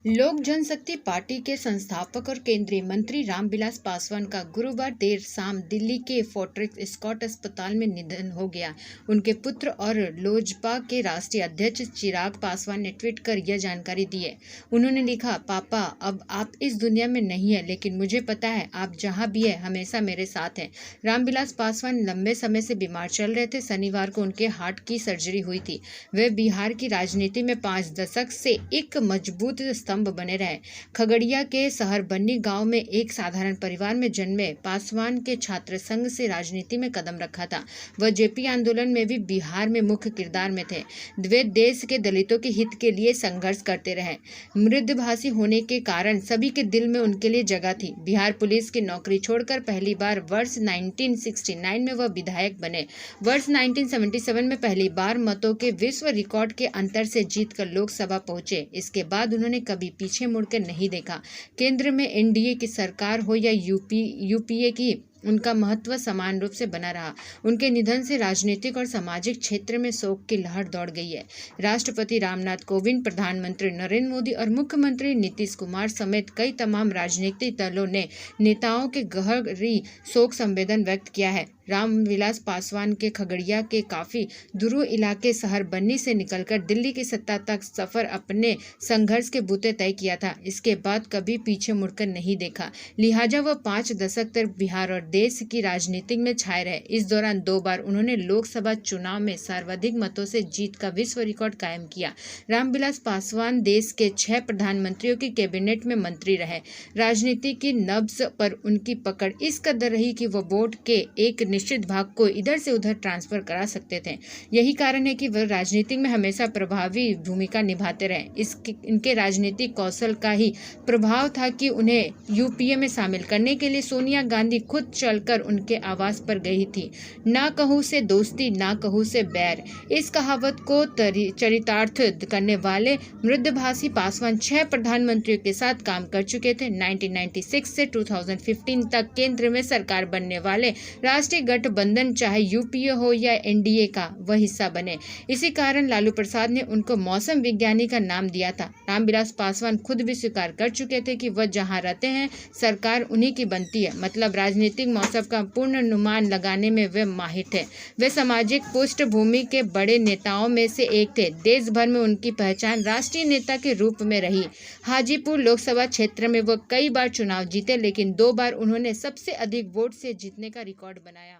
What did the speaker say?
लोक जनशक्ति पार्टी के संस्थापक और केंद्रीय मंत्री रामविलास पासवान का गुरुवार देर शाम दिल्ली के फोर्टिस स्कॉट अस्पताल में निधन हो गया। उनके पुत्र और लोजपा के राष्ट्रीय अध्यक्ष चिराग पासवान ने ट्वीट कर यह जानकारी दी है। उन्होंने लिखा, पापा अब आप इस दुनिया में नहीं है, लेकिन मुझे पता है आप जहां भी है हमेशा मेरे साथ हैं। रामविलास पासवान लंबे समय से बीमार चल रहे थे। शनिवार को उनके हार्ट की सर्जरी हुई थी। वे बिहार की राजनीति में 5 दशक से एक मजबूत बने रहे। खगड़िया के शहर बन्नी गांव में एक साधारण परिवार में जन्मे पासवान के छात्र संघ से राजनीति में कदम रखा था। वह जेपी आंदोलन में भी बिहार में मुख्य किरदार में थे। वे देश के दलितों के हित के लिए संघर्ष करते रहे। मृदभाषी होने के कारण सभी के दिल में उनके लिए जगह थी। बिहार पुलिस की नौकरी छोड़कर पहली बार वर्ष 1969 में वह विधायक बने। वर्ष 1977 में पहली बार मतों के विश्व रिकॉर्ड के अंतर से जीतकर लोकसभा पहुंचे। इसके बाद उन्होंने कभी पीछे मुड़कर नहीं देखा। केंद्र में एनडीए की सरकार हो या यूपीए की, उनका महत्व समान रूप से बना रहा। उनके निधन से राजनीतिक और सामाजिक क्षेत्र में शोक की लहर दौड़ गई है। राष्ट्रपति रामनाथ कोविंद, प्रधानमंत्री नरेंद्र मोदी और मुख्यमंत्री नीतीश कुमार समेत कई तमाम राजनीतिक दलों ने नेताओं के गहरी शोक संवेदन व्यक्त किया है। रामविलास पासवान के खगड़िया के काफी दूर इलाके शहर बन्नी से निकलकर दिल्ली की सत्ता तक सफर अपने संघर्ष के बूते तय किया था। इसके बाद कभी पीछे मुड़कर नहीं देखा। लिहाजा वह 5 दशक तक बिहार और देश की राजनीति में छाए रहे। इस दौरान 2 बार उन्होंने लोकसभा चुनाव में सर्वाधिक मतों से जीत का विश्व रिकॉर्ड कायम किया। रामविलास पासवान देश के 6 प्रधानमंत्रियों की कैबिनेट में मंत्री रहे। राजनीति की नब्ज पर उनकी पकड़ इस कदर रही कि वह वोट के एक निश्चित भाग को इधर से उधर ट्रांसफर करा सकते थे। यही कारण है कि वह राजनीति में हमेशा प्रभावी भूमिका निभाते रहे। इनके राजनीतिक कौशल का ही प्रभाव था कि उन्हें यूपीए में शामिल करने के लिए सोनिया गांधी खुद चलकर उनके आवास पर गई थी। ना कहूं से दोस्ती, ना कहूं से बैर, इस कहावत को चरितार्थ करने वाले मृदभाषी पासवान 6 प्रधानमंत्रियों के साथ काम कर चुके थे। 1996 से 2015 तक केंद्र में सरकार बनने वाले राष्ट्रीय गठबंधन, चाहे यूपीए हो या एनडीए का, वह हिस्सा बने। इसी कारण लालू प्रसाद ने उनको मौसम विज्ञानी का नाम दिया था। रामविलास पासवान खुद भी स्वीकार कर चुके थे कि वह जहां रहते हैं सरकार उन्हीं की बनती है। मतलब राजनीतिक मौसम का पूर्ण अनुमान लगाने में वे माहिर थे। वे सामाजिक पृष्ठभूमि के बड़े नेताओं में से एक थे। देश भर में उनकी पहचान राष्ट्रीय नेता के रूप में रही। हाजीपुर लोकसभा क्षेत्र में वह कई बार चुनाव जीते, लेकिन 2 बार उन्होंने सबसे अधिक वोट से जीतने का रिकॉर्ड बनाया।